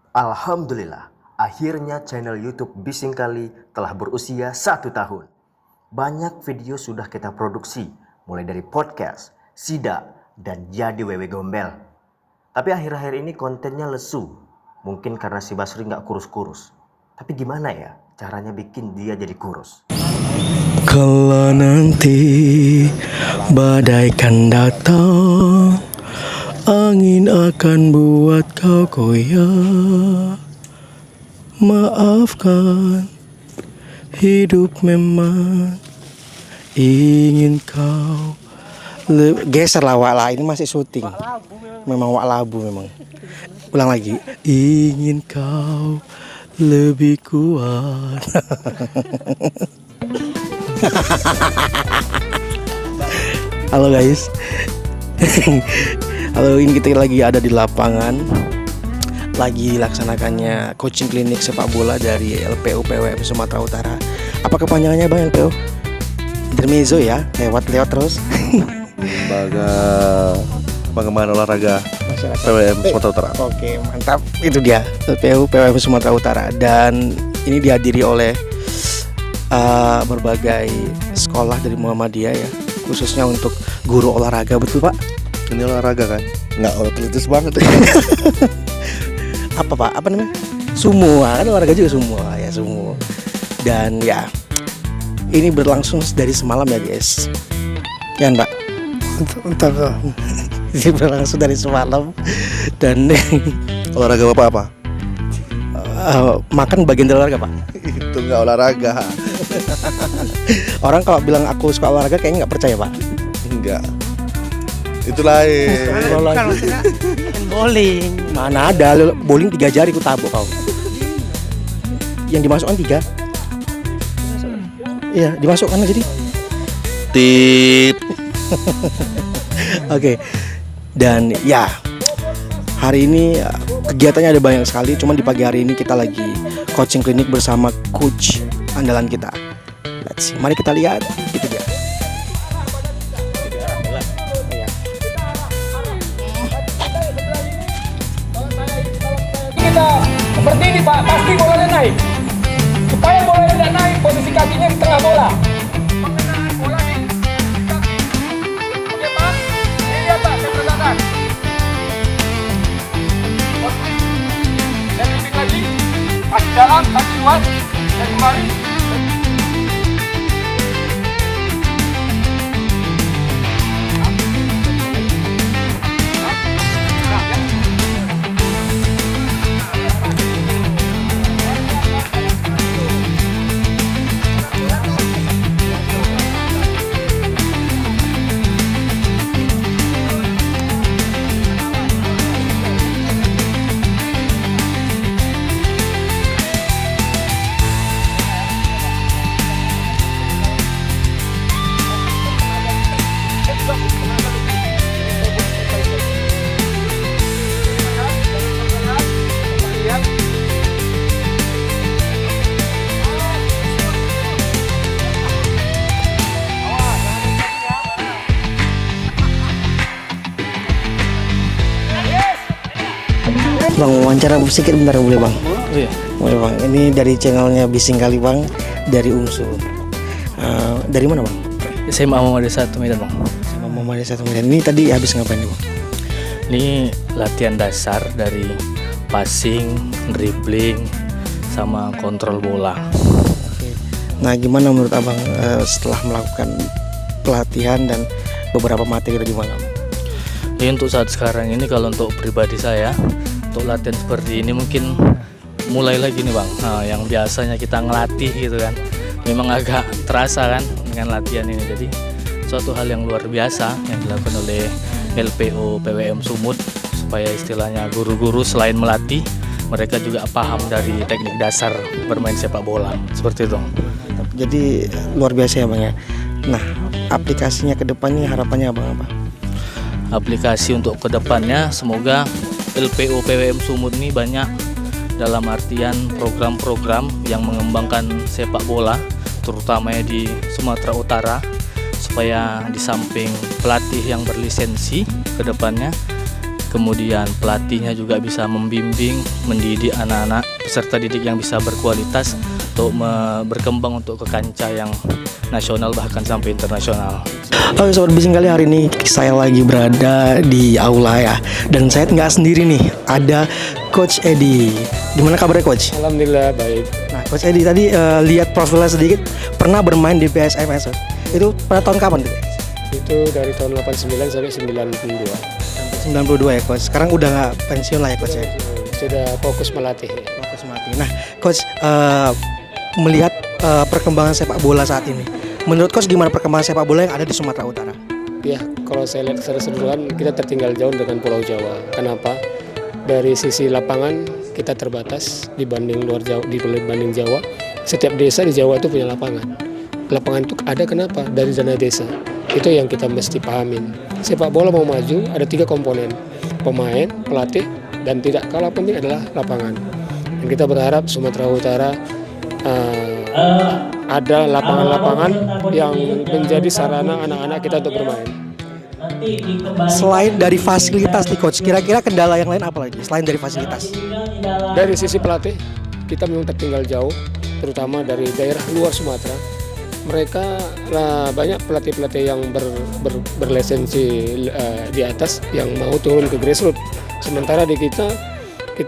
Alhamdulillah, akhirnya channel YouTube Bising Kali telah berusia 1 tahun. Banyak video sudah kita produksi, mulai dari podcast, sidak, dan jadi wewe gombel. Tapi akhir-akhir ini kontennya lesu, mungkin karena si Basri nggak kurus-kurus. Tapi gimana ya caranya bikin dia jadi kurus? Kalau nanti badai kan datang, angin akan buat kau goyah. Maafkan, hidup memang ingin kau geser lah wak lah, ini masih syuting. Memang wak labu memang. Ulang lagi. Ingin kau lebih kuat. Halo guys. Halo, ini kita lagi ada di lapangan. Lagi laksanakannya coaching klinik sepak bola dari LPU PWM Sumatera Utara. Apa kepanjangannya Bang LPU? Intermezzo ya, lewat terus. Lembaga Pengembangan Olahraga Masyarakat PWM Sumatera Utara. Oke, mantap. Itu dia LPU PWM Sumatera Utara. Dan ini dihadiri oleh berbagai sekolah dari Muhammadiyah ya, khususnya untuk guru olahraga, betul Pak? Ini olahraga kan? Nggak atletis banget. Apa Pak? Apa namanya? Sumo, kan olahraga juga sumo ya, sumo. Dan ya, ini berlangsung dari semalam ya guys. Ya Mbak. Entah. Ini berlangsung dari semalam. Dan Olahraga Bapak apa? makan bagian dari olahraga Pak. Itu nggak olahraga. Orang kalau bilang aku suka olahraga kayaknya nggak percaya Pak. Enggak. Itu lain. Kalau bowling. Mana ada bowling 3 jari ku tabok kau. Yang dimasukkan 3. Iya, dimasukkan jadi. Tit. Oke. Dan ya, hari ini kegiatannya ada banyak sekali. Cuman di pagi hari ini kita lagi coaching klinik bersama coach andalan kita. Let's see. Mari kita lihat. Itu dia. Kita seperti ini Pak, pasti bolanya naik. Supaya bolanya tidak naik, posisi kakinya di tengah bola. Pengenaan bola di Oke Pak, ini lihat Pak, saya peragakan. Dan lebih lagi, kaki dalam, kaki luas, dan kembali. Bang, wawancara sedikit bentar boleh Bang? Iya. Boleh Bang. Ini dari channelnya Bising Kali Bang, dari Unsur. Dari mana Bang? SMA Muhammadiyah 1 Medan Bang. Sama Muhammadiyah 1 Medan. Ini tadi habis ngapain nih Bang? Ini latihan dasar dari passing, dribbling, sama kontrol bola. Nah, gimana menurut Abang setelah melakukan pelatihan dan beberapa materi tadi malam? Ini untuk saat sekarang ini kalau untuk pribadi saya, untuk latihan seperti ini mungkin mulai lagi nih Bang. Nah, yang biasanya kita ngelatih gitu kan, memang agak terasa kan dengan latihan ini. Jadi suatu hal yang luar biasa yang dilakukan oleh LPO PWM Sumut, supaya istilahnya guru-guru selain melatih, mereka juga paham dari teknik dasar bermain sepak bola seperti itu. Jadi luar biasa ya Bang ya. Nah, aplikasinya ke depannya harapannya Abang apa? Aplikasi untuk kedepannya semoga LPO PWM Sumut ini banyak dalam artian program-program yang mengembangkan sepak bola terutamanya di Sumatera Utara, supaya di samping pelatih yang berlisensi kedepannya kemudian pelatihnya juga bisa membimbing, mendidik anak-anak peserta didik yang bisa berkualitas untuk berkembang untuk ke kancah yang nasional bahkan sampai internasional. Oke Sobat Bising kali, hari ini saya lagi berada di aula ya, dan saya nggak sendiri nih, ada Coach Edi. Gimana kabarnya Coach? Alhamdulillah baik. Nah Coach Edi tadi lihat profilnya sedikit, pernah bermain di PSMS. Itu pada tahun kapan tuh? Itu dari tahun 89 sampai 92. 92 ya Coach. Sekarang udah nggak pensiun lah ya Coach ya? Sudah fokus melatih. Fokus melatih. Nah Coach, melihat perkembangan sepak bola saat ini, menurut Coach gimana perkembangan sepak bola yang ada di Sumatera Utara? Ya, kalau saya lihat secara keseluruhan kita tertinggal jauh dengan Pulau Jawa. Kenapa? Dari sisi lapangan kita terbatas dibanding luar Jawa, dibanding Jawa. Setiap desa di Jawa itu punya lapangan. Lapangan itu ada kenapa? Dari dana desa. Itu yang kita mesti pahamin. Sepak bola mau maju ada 3 komponen: pemain, pelatih, dan tidak kalah penting adalah lapangan. Dan kita berharap Sumatera Utara ada lapangan-lapangan yang menjadi sarana anak-anak kita untuk bermain. Selain dari fasilitas nih Coach, kira-kira kendala yang lain apa lagi selain dari fasilitas? Dari sisi pelatih, kita memang tertinggal jauh, terutama dari daerah luar Sumatera. Mereka banyak pelatih-pelatih yang berlisensi di atas yang mau turun ke grassroots. Sementara di kita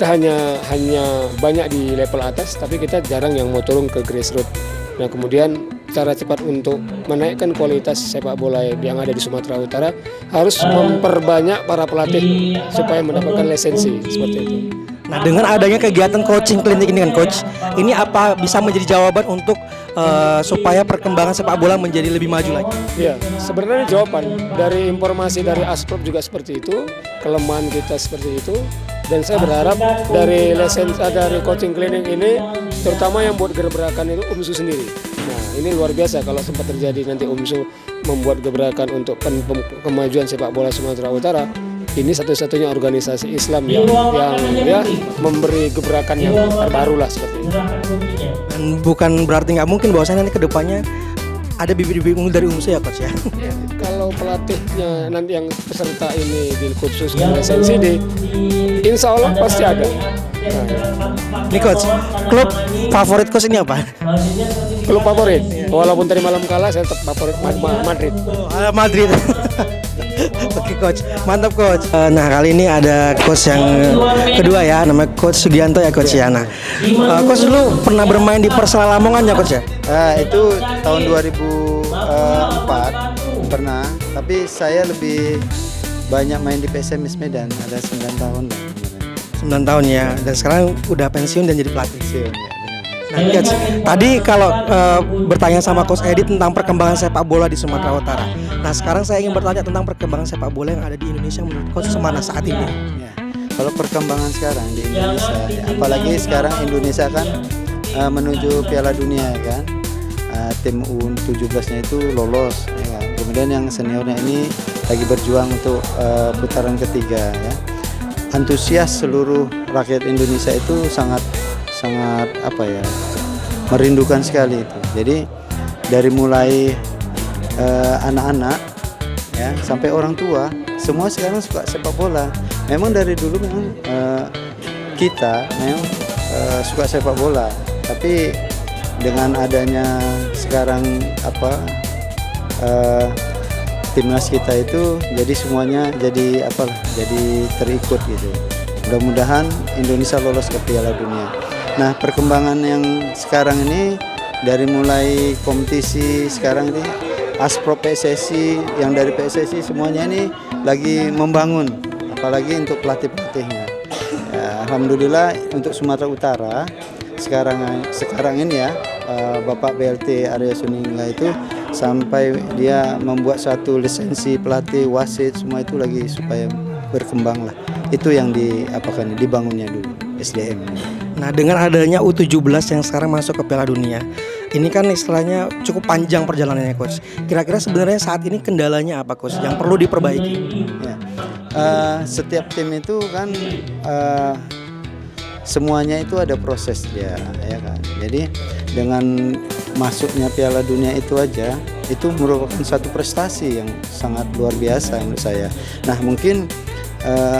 hanya banyak di level atas, tapi kita jarang yang mau turun ke grassroots. Nah kemudian cara cepat untuk menaikkan kualitas sepak bola yang ada di Sumatera Utara harus memperbanyak para pelatih supaya mendapatkan lisensi seperti itu. Nah dengan adanya kegiatan coaching klinik ini kan Coach, ini apa bisa menjadi jawaban untuk supaya perkembangan sepak bola menjadi lebih maju lagi? Ya, sebenarnya jawaban dari informasi dari Asprop juga seperti itu, kelemahan kita seperti itu, dan saya berharap dari dari coaching klinik ini, terutama yang buat gebrakan itu UMSU sendiri. Nah, ini luar biasa kalau sempat terjadi nanti UMSU membuat gebrakan untuk kemajuan sepak bola Sumatera Utara. Ini satu-satunya organisasi Islam yang memberi gebrakan yang terbaru lah seperti itu. Dan bukan berarti nggak mungkin bahwasanya nanti kedepannya ada bibit-bibit unggul dari UMSU ya Coach ya? Kalau pelatihnya nanti yang peserta ini dikhususkan lisensi insya Allah pasti ada. Ini Coach, klub favorit Coach ini apa? Klub favorit, walaupun tadi malam kalah saya tetap favorit Madrid. Madrid. Oke Coach, mantap Coach. Nah kali ini ada Coach yang kedua ya, namanya Coach Sugianto ya Coach ya. Nah Coach dulu pernah bermain di Persela Lamongan ya Coach ya? Itu tahun 2004 pernah, tapi saya lebih banyak main di PSMS Medan, ada 9 tahun lah. 9 tahun ya, dan sekarang udah pensiun dan jadi pelatih. Pensiun, ya, benar. Nah, Coach, tadi kalau bertanya sama Coach Edi tentang perkembangan sepak bola di Sumatera Utara. Nah, sekarang saya ingin bertanya tentang perkembangan sepak bola yang ada di Indonesia menurut Coach semana saat ini. Ya. Kalau perkembangan sekarang di Indonesia, ya, apalagi sekarang Indonesia kan menuju Piala Dunia kan, tim U17-nya itu lolos. Ya. Kemudian yang seniornya ini lagi berjuang untuk putaran ketiga. Ya. Antusias seluruh rakyat Indonesia itu sangat merindukan sekali itu. Jadi dari mulai anak-anak ya sampai orang tua semua sekarang suka sepak bola. Memang dari dulu memang kita memang suka sepak bola, tapi dengan adanya sekarang timnas kita itu jadi semuanya jadi terikut gitu. Mudah-mudahan Indonesia lolos ke Piala Dunia. Nah, perkembangan yang sekarang ini dari mulai kompetisi sekarang ini Asprop PSSI, yang dari PSSI semuanya ini lagi membangun, apalagi untuk pelatih-pelatihnya. Ya, alhamdulillah untuk Sumatera Utara sekarang ini ya Bapak BLT Arya Suningla itu sampai dia membuat satu lisensi pelatih, wasit, semua itu lagi supaya berkembang lah. Itu yang dibangunnya dulu SDM. Nah dengan adanya U17 yang sekarang masuk ke Piala Dunia, ini kan istilahnya cukup panjang perjalanannya Coach. Kira-kira sebenarnya saat ini kendalanya apa Coach yang perlu diperbaiki? Ya. Setiap tim itu kan semuanya itu ada proses ya kan. Jadi dengan masuknya Piala Dunia itu aja itu merupakan satu prestasi yang sangat luar biasa menurut saya. Nah mungkin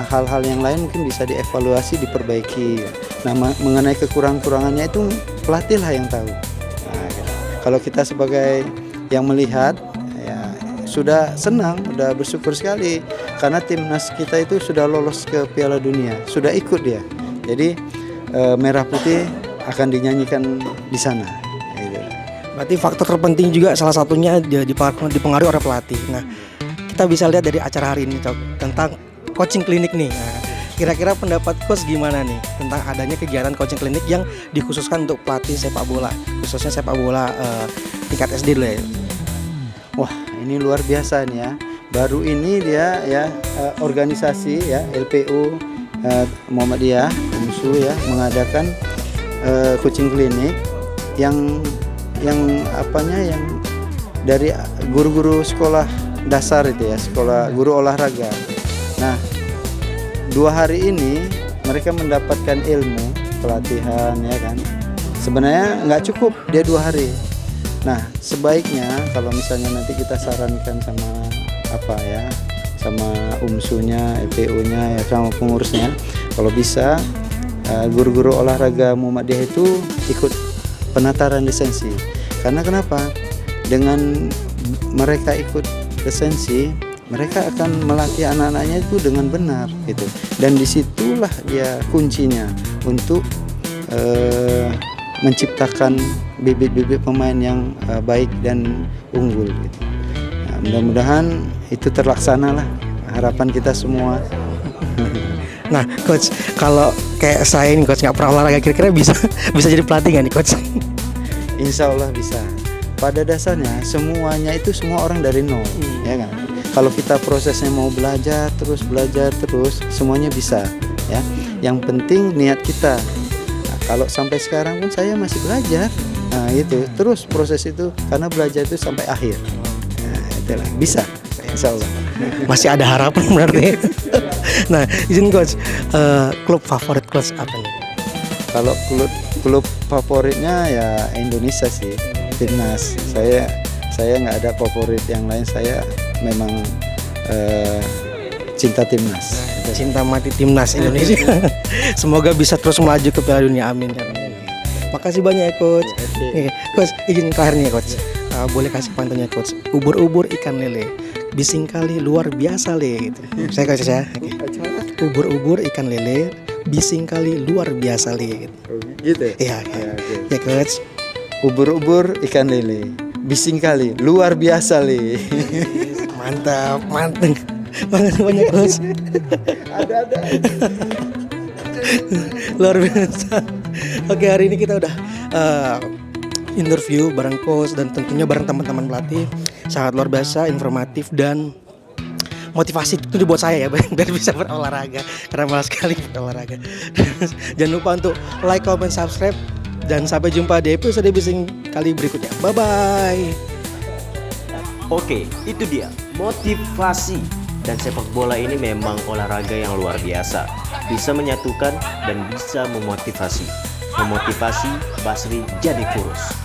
hal-hal yang lain mungkin bisa dievaluasi, diperbaiki. Nah, mengenai kekurangan-kurangannya itu pelatih lah yang tahu. Nah, kalau kita sebagai yang melihat, ya sudah senang, sudah bersyukur sekali karena timnas kita itu sudah lolos ke Piala Dunia, sudah ikut dia. Jadi merah putih akan dinyanyikan di sana. Gitu. Berarti faktor terpenting juga salah satunya dipengaruhi oleh pelatih. Nah, kita bisa lihat dari acara hari ini Cok, tentang coaching klinik nih. Nah, kira-kira pendapat coach gimana nih tentang adanya kegiatan coaching klinik yang dikhususkan untuk pelatih sepak bola, khususnya sepak bola tingkat SD dulu ya. Wah, ini luar biasa nih ya. Baru ini dia ya organisasi ya LPU Muhammadiyah UMSU ya mengadakan coaching klinik yang dari guru-guru sekolah dasar itu ya, sekolah guru olahraga. Nah, 2 hari ini mereka mendapatkan ilmu pelatihan ya kan. Sebenarnya nggak cukup dia 2 hari. Nah, sebaiknya kalau misalnya nanti kita sarankan sama sama UMSU-nya, LPU-nya ya sama pengurusnya, kalau bisa guru-guru olahraga Muhammadiyah itu ikut penataran lisensi. Karena kenapa? Dengan mereka ikut lisensi, mereka akan melatih anak-anaknya itu dengan benar gitu. Dan disitulah dia kuncinya untuk menciptakan bibit-bibit pemain yang baik dan unggul gitu. Nah, mudah-mudahan itu terlaksana lah harapan kita semua. Nah, coach, kalau kayak saya nih coach nggak pernah olahraga, kira-kira bisa jadi pelatih nggak nih coach? Insya Allah bisa. Pada dasarnya semua orang dari nol, ya kan. Kalau kita prosesnya mau belajar terus, semuanya bisa, ya. Yang penting niat kita. Nah, kalau sampai sekarang pun saya masih belajar, nah itu terus proses itu karena belajar itu sampai akhir. Nah, itulah bisa, insya Allah. Masih ada harapan berarti. Nah, izin coach, klub favorit coach apa nih? Kalau klub favoritnya ya Indonesia sih, timnas. Saya nggak ada favorit yang lain. Saya memang cinta timnas. Cinta mati timnas Indonesia. Semoga bisa terus melaju ke Piala Dunia. Amin. Makasih banyak ya coach. Coach, izin terakhir nih coach. Boleh kasih pantunnya coach. Ubur-ubur ikan lele, bising kali luar biasa le. Gitu. Saya coach ya. Okay. Ubur-ubur ikan lele, bising kali luar biasa le. Gitu ya? Iya. Ya coach. Ubur-ubur ikan lele, bising kali luar biasa le. Mantap. Makasih banyak coach. Ada. Luar biasa. Oke, hari ini kita udah interview bareng coach dan tentunya bareng teman-teman pelatih. Sangat luar biasa, informatif dan motivasi itu buat saya ya, biar bisa berolahraga karena malas sekali berolahraga. Jangan lupa untuk like, comment, subscribe dan sampai jumpa di episode bising kali berikutnya. Bye bye. Oke, itu dia motivasi. Dan sepak bola ini memang olahraga yang luar biasa, bisa menyatukan dan bisa memotivasi. Memotivasi Basri jadi kurus.